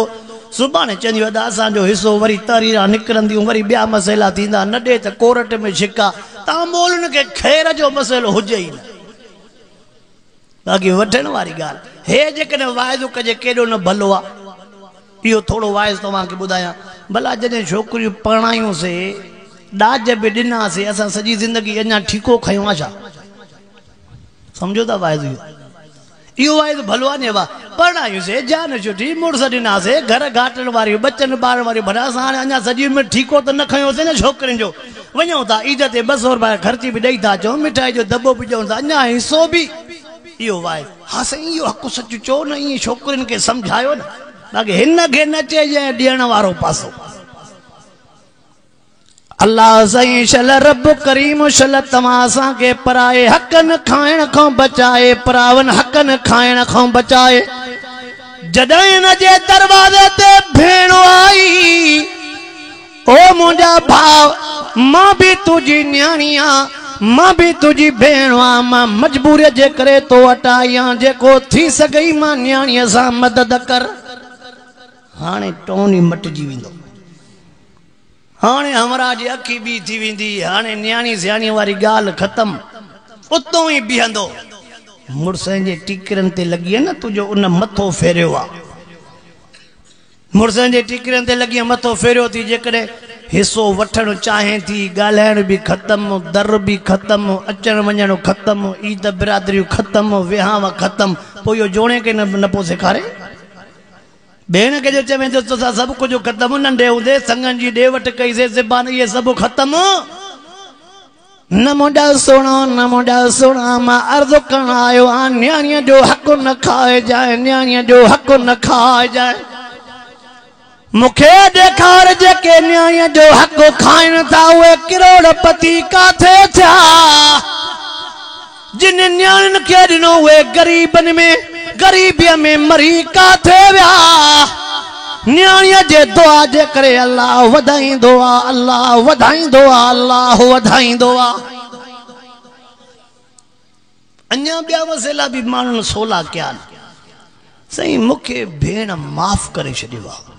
सुभाणे चवंदियूं अदा असांजो हिसो वरी तरीरा निकिरंदियूं वरी ॿिया मसइला थींदा न ॾे त कोर्ट में छिका तव्हां मोल हुनखे ख़ैर जो मसइलो हुजे ई न बाक़ी वठण वारी ॻाल्हि हे जेकॾहिं वाइदो कजे केॾो न भलो आहे इहो थोरो वाइदो तव्हांखे ॿुधायां भला जॾहिं छोकिरियूं परणायूंसीं ॾाज बि ॾिनासीं असां सॼी ज़िंदगी अञा ठीको खयूं आहे छा सम्झो था वाइदो इहो वाइदो भलो आहे न वाह परणायूंसीं जान छुटी मुड़ुस ॾिनासीं घर घाटनि वारियूं बचनि ॿारनि वारियूं भला असां हाणे अञा सॼी में ठीको त न खयोसीं न छोकिरियुनि जो वञूं था ईद ते 200 रुपया ख़र्ची बि ॾेई था अचूं मिठाई जो दॿो बि ॾियूं था अञा हिसो बि इहो वाइदो हा साईं इहो हक़ु सच चओ न ईअं छोकिरियुनि खे सम्झायो न बाक़ी हिन खे न चइजे ॾियण वारो पासो अल्लाह साईं शल रब करीम शल तव्हां असांखे पराए हक़नि खाइण खां बचाए परावनि हक़नि खाइण खां बचाए जॾहिं हिन जे दरवाज़े ते भेण आई ओ मुंहिंजा भाउ मां बि तुंहिंजी न्याणी आहियां मां भी तुझी भेण आहियां मां मजबूरी जे करे तो वटि आई आहियां जेको थी सघई मां न्याणीअ सां मदद कर हाणे टोनी मटिजी वेंदो हाणे हमरा जी अखी बि थी वेंदी हाणे न्याणी सियाणी वारी ॻाल्हि ख़तम उतो ई बीहंदो मुड़ुसनि जे टीकरनि ते लॻी आहे न तुंहिंजो उन मथो फेरियो आहे मुड़ुसनि जे टीकरनि ते लॻी मथो फेरियो थी जेकॾहिं हिसो वठणु चाहे थी ॻाल्हाइण बि ख़तमु दर बि ख़तमु अचणु वञणु ख़तमु ईद बिरादरियूं ख़तमु विहांव ख़तमु पोइ इहो जोड़े खे न पोइ सेखारे भेण खे जो चवे थो तोसां सभु कुझु ख़तमु नंढे हूंदे संगनि जी ॾे वठि कईसीं ज़बान इहे सभु ख़तमु न मुंहिंजा सोणा मां अर्ज़ु करणु आयो आहियां न्याणीअ जो हक़ु न खाइजाए न्याणीअ जो हक़ु न खाइजाए मुखे ॾेखार जेके न्याणीअ जो हक़ु खाइनि था उहे करोड़पति काथे थिया जिन न्याणियुनि खे ॾिनो उहे ग़रीबनि में ग़रीबीअ में मरी काथे विया न्याणीअ जे दुआ जे करे अल्लाह वधाईंदो आहे अल्लाह वधाईंदो आहे अल्लाह वधाईंदो आहे अञा ॿिया मसइला बि माण्हुनि सोला कया साईं मूंखे भेण माफ़ करे छॾियो आहे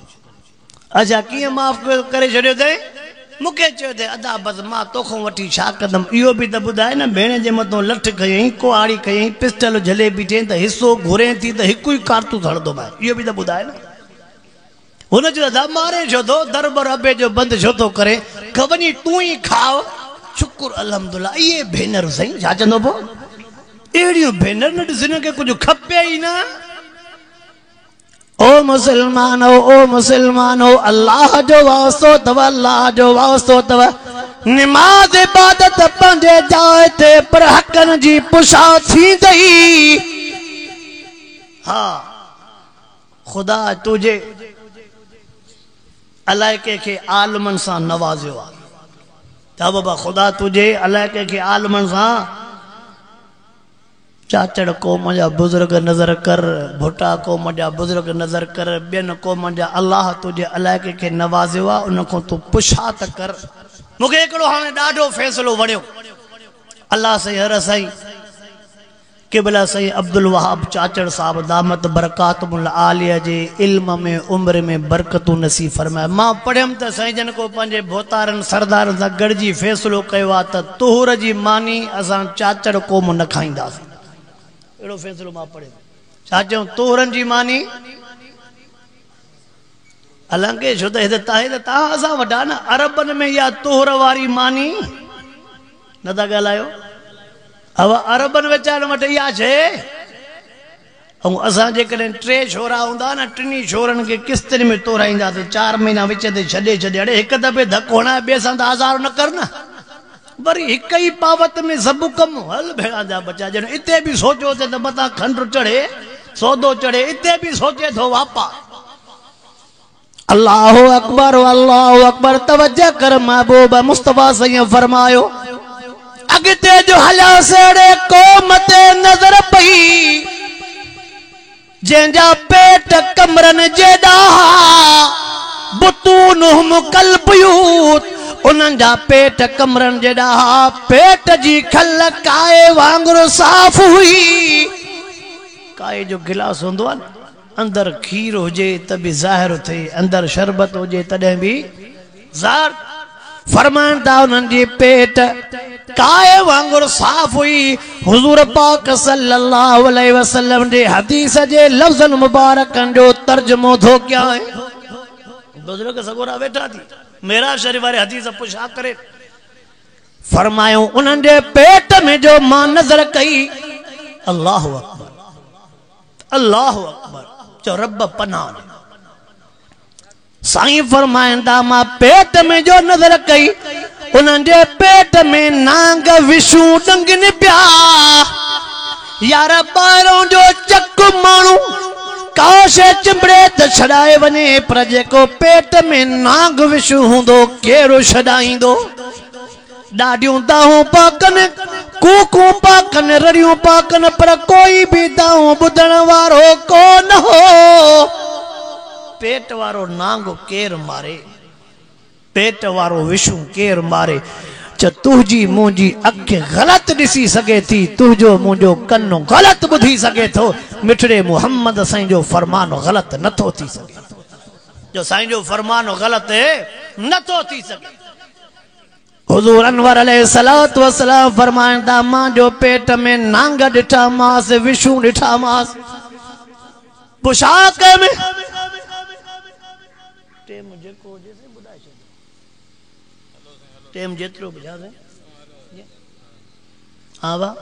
अच्छा कीअं माफ़ करे छॾियो अथई मूंखे चयो अथई अदा बसि मां तोखां वठी छा कंदमि इहो बि त ॿुधाए न भेण जे मथां लठ खयईं कुआड़ी खयईं पिस्टल झले बीठे त हिसो घुरे थी त हिकु ई कारतूस हणंदो मां इहो बि त ॿुधाए न हुन चयो अदा मारे छो थो दरबर अबे जो बंदि छो थो करे वञी तूं ई खाओ शुकुर अल्हम्दुलिल्लाह इहे भेनरूं साईं छा चवंदो पोइ अहिड़ियूं भेनर न ॾिस हिन खे कुझु खपे ई न ओ मुसलमानो अल्लाह जो वास्तो तव अल्लाह जो वास्तो तव नमाज इबादत पंहिंजे जाइ ते पर हक़नि जी पुछा थींदई हा खुदा तुझे अलाए कंहिंखे आलमनि सां नवाज़ियो आहे त बाबा खुदा तुझे अलाए कंहिंखे आलमनि सां चाचड़ क़ौम जा बुज़ुर्ग नज़र कर, भुटा क़ौम जा बुज़ुर्ग नज़र कर, ॿियनि क़ौम जा अलाह तुंहिंजे अलाइक़े खे नवाज़ियो आहे, उन खां तूं पुछा त कर। मूंखे हिकिड़ो हाणे ॾाढो फ़ैसिलो वणियो। अलाह साईं हर साईं क़िबला साईं अब्दुल वहाब चाचड़ साहब दामत बरकातुल आलिया जे इल्म में उम्र में बरकतूं नसीब फरमाए। मां पढ़ियमि त साईं जन को पंहिंजे भोतारनि सरदारनि सां गॾिजी फ़ैसिलो कयो आहे त तुहर जी मानी असां चाचड़ क़ौम न खाईंदासीं। अहिड़ो फ़ैसिलो मां पढ़ियो। छा चयूं? तुहरनि जी मानी हालांकि छो त हिते तव्हां असां वॾा न अरबनि में इहा तुहर वारी मानी न था ॻाल्हायो। अब अरबनि वीचारनि वटि इहा शइ, ऐं असां जेकॾहिं 3 छोरा हूंदा न, 3 छोरनि खे किस्तनि में तोराईंदासीं, 4 महीना विच ते छॾे अड़े हिकु दफ़े धकु हणाए ॿिए सां त आज़ार न कर न, वरी हिक ई पावत में सभु कमु हल भेड़ा जा बचा। ॼण हिते बि सोचियो त मथां खंडु चढ़े सौदो चढ़े, हिते बि सोचे थो वापा। अल्लाहु अकबर तवज्जो कर महबूब मुस्तफा सईं फरमायो अॻिते जो हलिया सेड़े क़ौम ते नज़र पई जंहिंजा पेट कमरनि जेॾा बुतूनुहुम कल्बयूत, उन्हनि जा पेट कमरनि जेॾा पेट जी खल काए वांगुरु साफ़ हुई। काए जो गिलास हूंदो आहे न, अंदर खीर हुजे त बि ज़ाहिर थिए, अंदर शरबत हुजे तॾहिं बि ज़ाहिर। फरमाइनि था उन्हनि जी पेट काए वांगुरु साफ़ हुई। हुज़ूर पाक सल्लल्लाहु अलैहि वसल्लम जे हदीस जे लफ़्ज़नि मुबारकनि जो तर्जुमो थो कया। बुज़ुर्ग सगोरा वेठा थी मेरा शरीफ वारे हदीस पुछा करे फरमायूं उन्हनि जे पेट में जो मां नज़र कई, अल्लाहु अकबर अल्लाहु अकबर, चो रब पनाह। साईं फरमाइंदा मां पेट में जो नज़र कई, उन्हनि जे पेट में नांग विशू डंगनि पिया। यार ॿाहिरों जो चक माण्हू काश चिंबड़े त छॾाए वञे, पर जेको पेट में नांग विशू हूंदो केरु छॾाईंदो। ॾाढियूं दाहूं पाकनि, कूकूं पाकनि, रड़ियूं पाकनि, पर कोई बि दाहूं ॿुधण वारो कोन हो। पेट वारो नांग केर मारे, पेट वारो विशू केर मारे। च तुंहिंजी मुंहिंजी अख ग़लति ॾिसी सघे थी, तुंहिंजो मुंहिंजो कनु ग़लति ॿुधी सघे थो, मिठड़े मुहम्मद साईं जो फरमानो ग़लति नथो थी सघे, जो साईं जो फरमानो ग़लति नथो थी सघे। हुज़ूर अनवर अलैहिस्सलातु वस्सलाम फरमाईंदा मां जो पेट में नांग ॾिठा मांस, विशू ॾिठा मांस, पोशाक में टेम जेको हुजे से ॿुधाए छॾ, टेम जेतिरो बुझा दे। हाँ वाह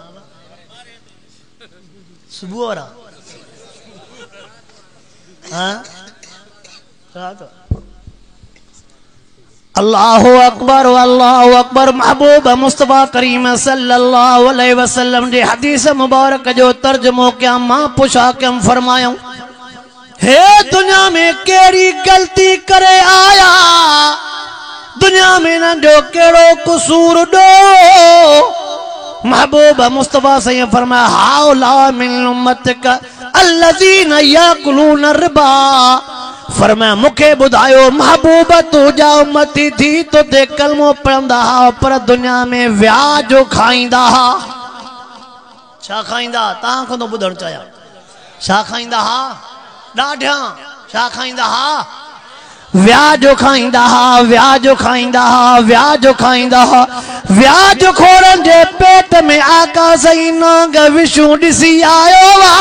सुबह वारा हाँ तो अल्लाहु अकबर महबूब मुस्तफा करीम सल्लल्लाहु अलैहि वसल्लम जे हदीस मुबारक जो तर्जुमो क्या मां पुछा कम फरमायूं, हे दुनिया में केड़ी गलती करे आया, दुनिया में न जो केड़ो कसूर दो। महबूब मुस्तफा सही फरमाया हाउला मिन उम्मतिक अल्लज़ीना याकुलून रिबा। फरमाया मुखे बुधायो महबूब तुझा उम्मती थी तो ते कलमो पढ़ंदा हा पर दुनिया में व्याज खाईंदा हा। छा खाईंदा तां को तो बुधण चाहिया, छा खाईंदा हा ॾाढा, छा खाईंदा हा व्याज खाईंदा हा, व्याज खाईंदा हा, व्याज खाईंदा हा। व्याज खोरन जे पेट में आका सही नांग विशू ॾिसी आयो वा,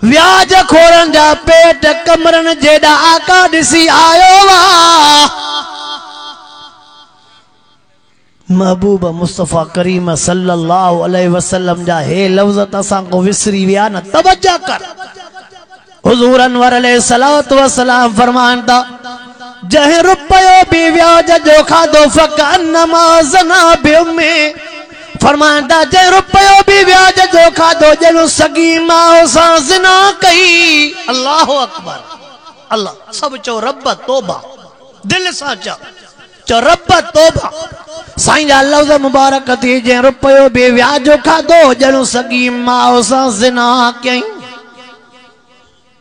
व्याज खोरन जा पेट कमरन जेड़ा आका ॾिसी आयो वा। महबूब मुस्तफा करीम सल्लल्लाहु अलैहि वसल्लम जा हे लफ्ज़ असां को विसरी विया न, तवज्जो कर। हुज़ूर अनवर अलैहिस्सलातु वस्सलाम फरमाइंदा जह रुपयो भी व्याज जो खादो फकन्नमा ज़ना बिउम्मे। फरमाइंदा जह रुपयो भी व्याज जो खादो जनो सगी मां सां ज़िना कई। अल्लाहु अकबर, अल्लाह सब चो रब तौबा, दिल सां चो रब तौबा। साईं जा लफ्ज़ मुबारक थी जे रुपयो बि व्याजो खाधो ॼणु सगी माउ सां ज़िना कयईं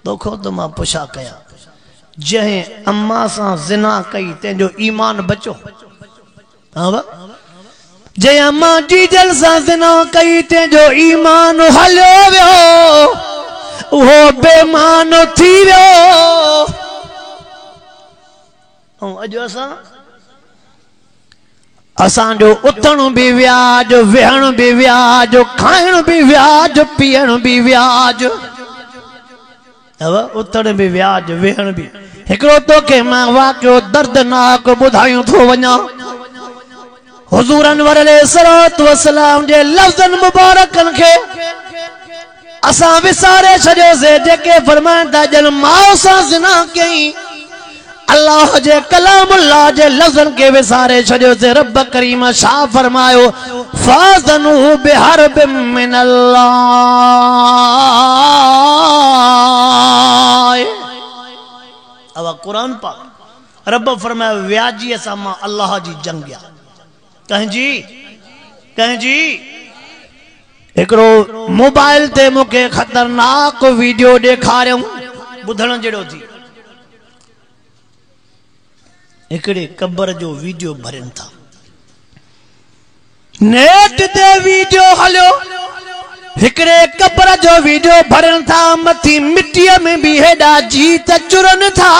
दोखो तो मां पुछा कया जंहिं अम्मा सां ज़िना कई तंहिंजो ईमान बचो जंहिं अम्मा जीजल सां ज़िना कई तंहिंजो ईमान हलियो वियो उहो बेमान थी वियो ऐं अॼु असांजो उथण भी व्याज वेहण भी व्याज खाइण भी व्याज पीअण भी व्याज उथण भी व्याज वेहण भी हिकिड़ो तोखे मां वाक़ियो दर्दनाक ॿुधायूं थो वञा हुज़ूर अनवर अलैहिस्सलातु वस्सलाम जे लफ़्ज़नि मुबारकनि खे असां विसारे छॾियोसीं जेके फरमाइनि था ॼण माउ सां ज़िना कयईं अल्लाह जे कलामुल्लाह जे लफ़्ज़नि के विसारे छॾियो से रब करीम छा फरमायो फाज़नु बिहरबिम मिनल्लाह अब कुरान पाक रब फरमायो व्याजी सां मां अल्लाह जी जंग या कंहिंजी हिकिड़ो मोबाइल ते मूंखे खतरनाक वीडियो ॾेखारियऊं ॿुधण जहिड़ो थी हिकिड़े कब्र जो वीडियो भरनि था नेट ते वीडियो हलियो हिकिड़े कब्र जो वीडियो भरनि था मथी मिट्टीअ में भी हेॾा जीत चुरनि था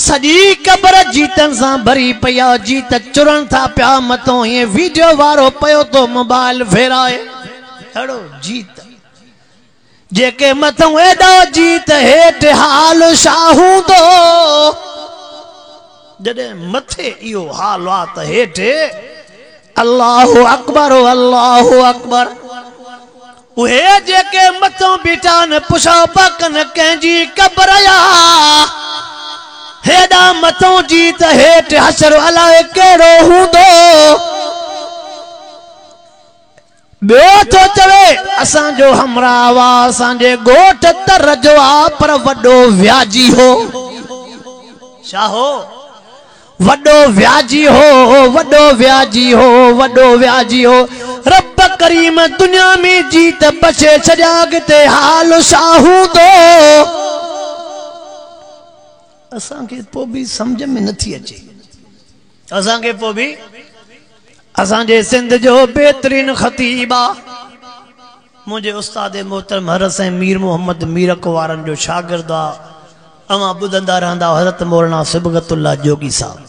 सॼी कब्र जीतनि सां भरी पई आहे जीत चुरनि था पिया मथों हीअं वीडियो वारो पियो तो मोबाइल फेराए अहिड़ो जीत जेके मथों एॾो जीत हेठि हाल छा हूंदो जॾहिं मथे इहो हाल आहे त हेठि अल्लाहु अकबर अल्लाहु अकबर उहे जेके मथों बीठा न पुछो पकन कंहिंजी कब्र या हेॾा मथों जीत हेठि हशर अलाए कहिड़ो हूंदो ॿियो थो चवे असांजो हमराह असांजे ॻोठ तर जो आहे पर वॾो व्याजी हो छा हो वॾो व्याजी हो वॾो व्याजी हो वॾो व्याजी हो रब करीम दुनिया में जीत बचे छॾिया अॻिते हाल छा हूंदो असांखे पोइ बि सम्झ में नथी अचे असांखे पोइ बि असांजे सिंध जो बेहतरीन ख़तीब आहे मुझे उस्ताद मोहतरम हरसैन मीर मोहम्मद मीरक वारन जो शागिर्द आ अवा बुधंदा रहंदा हज़रत मौलाना सिबगतुल्लाह जोगी साहब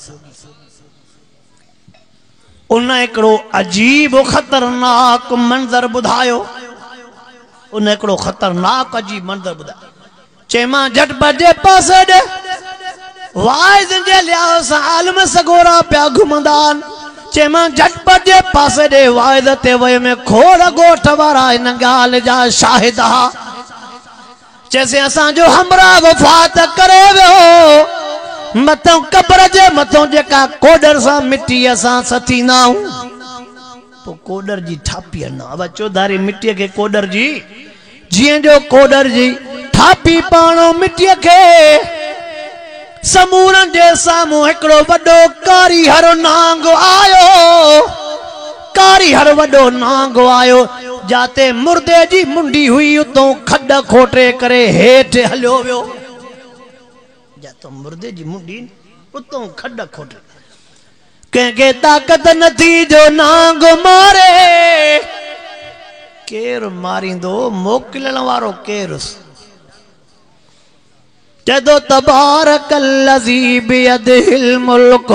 उन एकड़ो अजीब खतरनाक मंजर बुधायो उन एकड़ो खतरनाक अजीब मंजर बुधायो चेमा झटपट जे पासे दे वाइज जे लिहाज़ आलम सगोरा पिया घुमंदान चेमा झटपट जे पासे दे वाइज ते वय में खोड़ गोठ वारा इन गाल जा शाहिद हा जैसे असांजो हमरा वफात करे वियो मथों कब्र जे मथों जेका कोडर सां मिट्टी असां सथींदा आहियूं तो कोडर जी थापी न अब चौधारी मिट्टी के कोडर जी जीअं जो कोडर जी थापी पाणो मिट्टी के समूरन जे साम्हूं हिकिड़ो वॾो कारीहर नांग आयो कारीहर वॾो नांग आयो जाते मुर्दे जी मुंडी हुई उतों खड खोटे करे हेठि हलियो वियो जातो मुर्दे जी मुंडी उतों खड खोटे कंहिंखे ताक़त नथी जो नांग मारे केर मारींदो मोकिलण वारो केर जदो तबारकल्लज़ी बियदिहिल मुल्क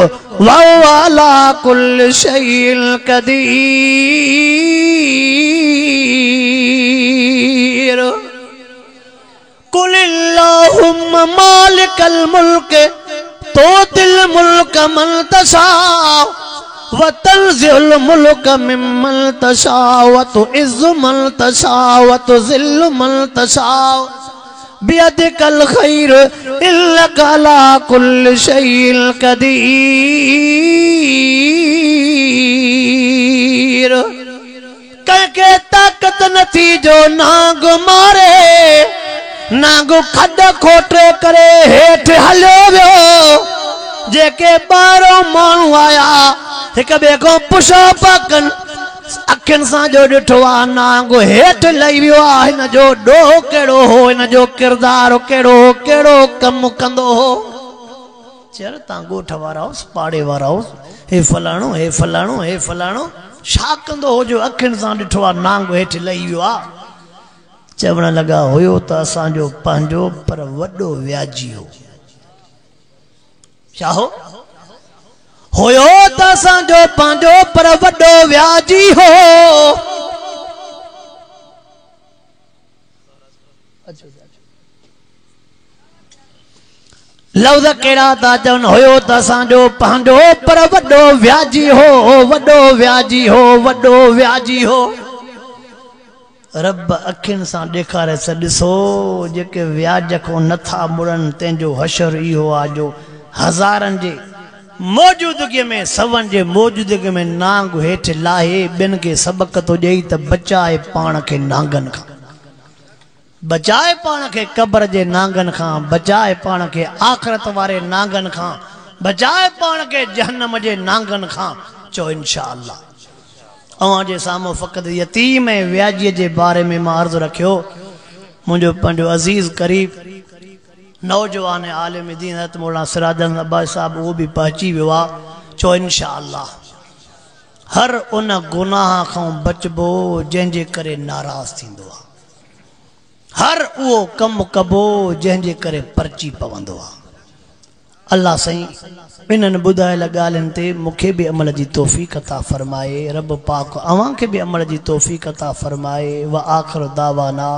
वहुव अला कुल्लि शैइन क़दीर कुलिल्लाहुम्मा मालिकल मुल्क तूतिल मुल्क मन तशा व तंज़िउल मुल्क मिम्मन तशा व तुइज़्ज़ु मन तशा व तुज़िल्लु मन तशा बियदिकल खैर इन्नका अला कुल्लि शैइन क़दीर कंहिंखे ताक़त नथी जो नांग मारे नांग खड खोटे करे हेठि हलियो वियो जेके ॿाहिरों माण्हू आया हिक ॿिए खां पुछाप कनि अखियुनि सां जो ॾिठो आहे नांग हेठि लही वियो आहे हिन जो ॾोह कहिड़ो हो हिन जो किरदारु कहिड़ो हो कहिड़ो कमु कंदो हो चर तव्हां ॻोठ वारा हुओसि पाड़े वारा हुओसि हे फलाणो हे फलाणो हे फलाणो छा कंदो हो जो अखियुनि सां ॾिठो आहे नांग हेठि लही वियो आहे चवण लॻा हुयो त असांजो पंहिंजो पर वॾो व्याजी हो छा हो होयो त असांजो पंहिंजो पर वॾो व्याजी हो लफ़्ज़ कहिड़ा था चवनि हुयो त असांजो पंहिंजो पर वॾो व्याजी हो वॾो व्याजी हो वॾो व्याजी हो रब अखियुनि सां ॾेखारे त ॾिसो जेके व्याज खां नथा मुड़नि तंहिंजो हशर इहो आहे जो हज़ारनि जे मौजूदगीअ में सवनि जे मौजूदगीअ में नांग हेठि लाहे ॿियनि खे सबक़ थो ॾेई त बचाए पाण खे नांगनि खां बचाए पाण खे क़ब्र जे नांगनि खां बचाए पाण खे आख़िरत वारे नांगनि खां बचाए पाण खे जहन्नम जे नांगनि खां चओ इंशा अल्लाह अवां जे साम्हूं फ़क़ति यतीम ऐं व्याजीअ जे बारे में मां अर्ज़ु रखियो मुंहिंजो पंहिंजो अज़ीज़ करीब नौजवान आलिम दीन हज़रत मौलाना सिराजन अब्बास साहब उहो बि पहुची वियो आहे चओ इंशा अल्लाह हर उन गुनाह खां बचबो जंहिंजे करे नाराज़ थींदो आहे हर उहो कमु कबो जंहिंजे करे पर्ची पवंदो आहे अल्लाह साईं इन्हनि ॿुधायल ॻाल्हियुनि ते मूंखे बि अमल जी तौफ़ीक़ अता फ़रमाए रब पाक अवां खे बि अमल जी तौफ़ीक़ अता फ़रमाए व आख़िर दावाना